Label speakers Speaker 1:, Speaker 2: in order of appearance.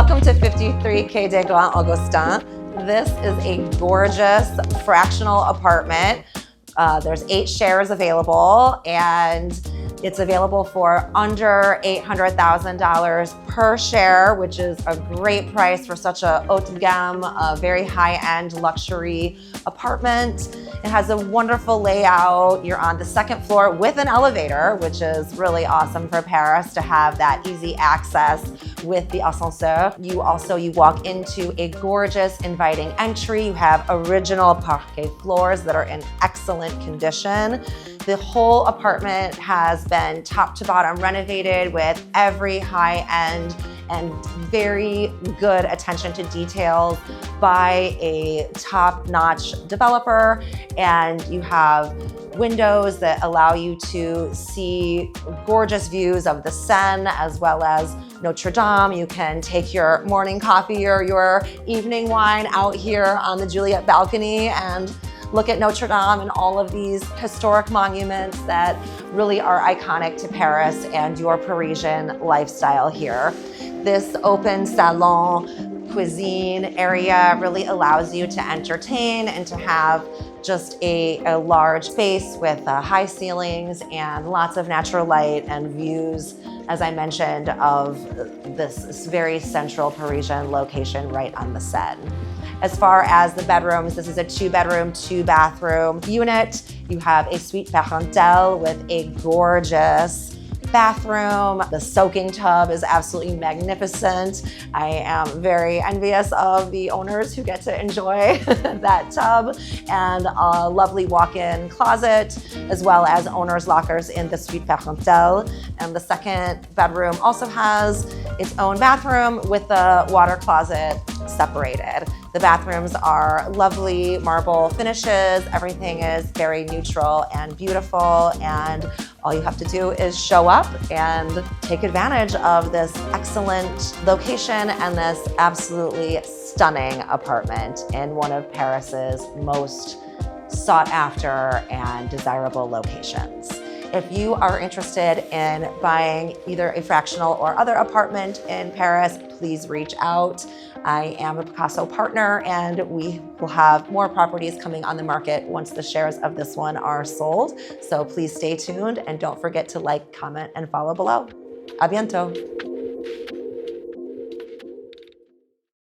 Speaker 1: Welcome to 53 Quai des Grands Augustins. This is a gorgeous fractional apartment. There's 8 shares available, and it's available for under $800,000 per share, which is a great price for such a haut de gamme, a very high-end luxury apartment. It has a wonderful layout. You're on the 2nd floor with an elevator, which is really awesome for Paris to have that easy access with the ascenseur. You walk into a gorgeous, inviting entry. You have original parquet floors that are in excellent condition. The whole apartment has been top to bottom renovated with every high-end and very good attention to details by a top-notch developer. And you have windows that allow you to see gorgeous views of the Seine as well as Notre Dame. You can take your morning coffee or your evening wine out here on the Juliet balcony and look at Notre Dame and all of these historic monuments that really are iconic to Paris and your Parisian lifestyle here. This open salon cuisine area really allows you to entertain and to have just a large space with high ceilings and lots of natural light and views, as I mentioned, of this very central Parisian location right on the Seine. As far as the bedrooms, this is a 2-bedroom, 2-bathroom unit. You have a suite Fractional with a gorgeous bathroom. The soaking tub is absolutely magnificent. I am very envious of the owners who get to enjoy that tub, and a lovely walk-in closet, as well as owner's lockers in the suite Fractional. And the 2nd bedroom also has its own bathroom with the water closet separated. The bathrooms are lovely marble finishes. Everything is very neutral and beautiful, and all you have to do is show up and take advantage of this excellent location and this absolutely stunning apartment in one of Paris's most sought after and desirable locations. If you are interested in buying either a fractional or other apartment in Paris, please reach out. I am a Picasso partner, and we will have more properties coming on the market once the shares of this one are sold. So please stay tuned and don't forget to like, comment, and follow below. A bientôt.